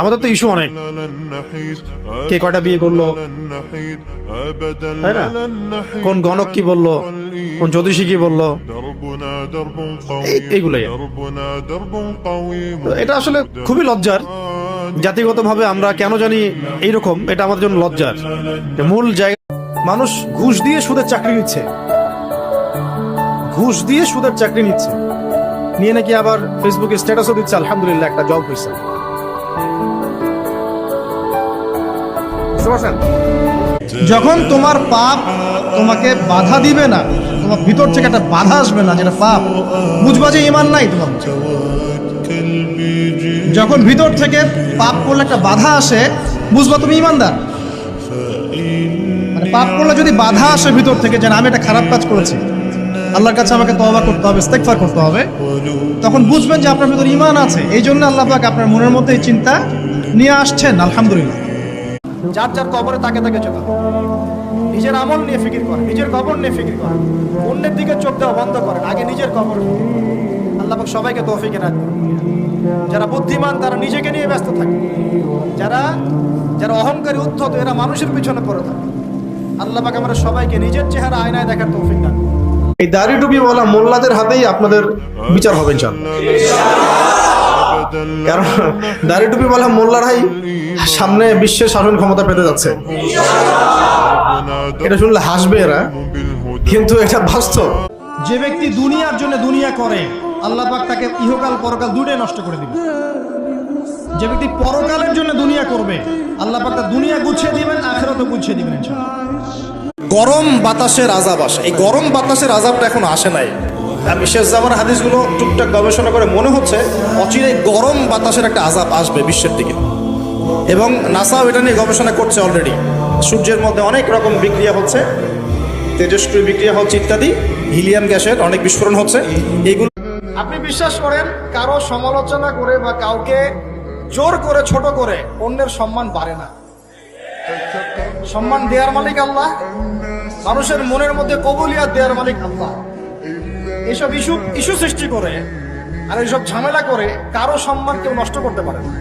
আমাদের তো ইস্যু অনেক, কে কয়টা বিয়ে করলো, তাই না? কোন গণক কি বললো, কোন জ্যোতিষী কি বললো, এইগুলাই। এটা আসলে খুবই লজ্জার। জাতিগতভাবে আমরা কেন জানি এইরকম, এটা আমাদের জন্য লজ্জার। মূল জায়গা, মানুষ ঘুষ দিয়ে সুদের চাকরি নিচ্ছে, ঘুষ দিয়ে সুদের চাকরি নিচ্ছে, নিয়ে নাকি আবার ফেসবুকে স্ট্যাটাসও দিচ্ছে আলহামদুলিল্লাহ একটা জব হয়েছে। যখন তোমার পাপ তোমাকে বাধা দিবে না, তোমার ভিতর থেকে একটা বাধা আসবে না যেটা পাপ, বুঝবা যে ঈমান নাই তোমার। যখন ভিতর থেকে পাপ করলে একটা বাধা আসে, বুঝবা তুমি ঈমানদার। মানে পাপ করলে যদি বাধা আসে ভিতর থেকে যে আমি একটা খারাপ কাজ করেছি, আল্লাহর কাছে আমাকে তওবা করতে হবে, ইস্তেগফার করতে হবে, তখন বুঝবেন যে আপনার ভিতর ঈমান আছে। এই জন্য আল্লাহ পাক আপনার মনের মধ্যে এই চিন্তা নিয়ে আসছেন। আলহামদুলিল্লাহ। যার যার কবরে তাকে তাকে চোখ, নিজের আমল নিয়ে ফিকির করে, নিজের কবর নিয়ে ফিকির করে, অন্যের দিকে চোখ দেওয়া বন্ধ করেন, আগে নিজের কবর। আল্লাহ পাক সবাইকে তৌফিক এনায়েত করুন। যারা বুদ্ধিমান তারা নিজেকে নিয়ে ব্যস্ত থাকে, যারা যারা অহংকারী উদ্ধত এরা মানুষের পিছনে পড়ে থাকে। আল্লাহ পাক আমরা সবাইকে নিজের চেহারা আয়নায় দেখার তৌফিক দান। এই দাড়ি টুপিওয়ালা মোল্লাদের হাতেই আপনাদের বিচার হবে ইনশাআল্লাহ। কারণ দাড়ি টুপিওয়ালা মোল্লারাই সামনে বিশ্বের শাসন ক্ষমতা পেতে যাচ্ছে। এটা শুনলে হাসবে এরা, কিন্তু এটা বাস্তব। যে ব্যক্তি দুনিয়ার জন্য দুনিয়া করে, আল্লাহ পাক তাকে ইহকাল পরকাল দুটোই নষ্ট করে দিবে। যে ব্যক্তি পরকালের জন্য দুনিয়া করবে, আল্লাহ পাক তার দুনিয়া গুছিয়ে দিবেন, আখিরাতও গুছিয়ে দিবেন ইনশাআল্লাহ। গরম বাতাসের আযাব আসে, এই গরম বাতাসের আযাবটা এখনো আসে নাই। আমি শেষ জামানার হাদিসগুলো টুকটাক গবেষণা করে মনে হচ্ছে অচিরে গরম বাতাসের একটা আযাব আসবে বিশ্বের দিকে, এবং নাসাও এটা নিয়ে গবেষণা করছে অলরেডি। সূর্যের মধ্যে অনেক রকম বিক্রিয়া হচ্ছে, তেজস্ক্রিয় বিক্রিয়া হচ্ছে ইত্যাদি, হিলিয়াম গ্যাসের অনেক বিস্ফোরণ হচ্ছে। এইগুলো আপনি বিশ্বাস করেন, কারো সমালোচনা করে বা কাউকে জোর করে ছোট করে অন্যের সম্মান বাড়ে না। সম্মান দেওয়ার মালিক আল্লাহ, মানুষের মনের মধ্যে কবুলিয়াত দেওয়ার মালিক আল্লাহ। এইসব ইস্যু সৃষ্টি করে আর এইসব ঝামেলা করে কারো সম্মান কেউ নষ্ট করতে পারে না।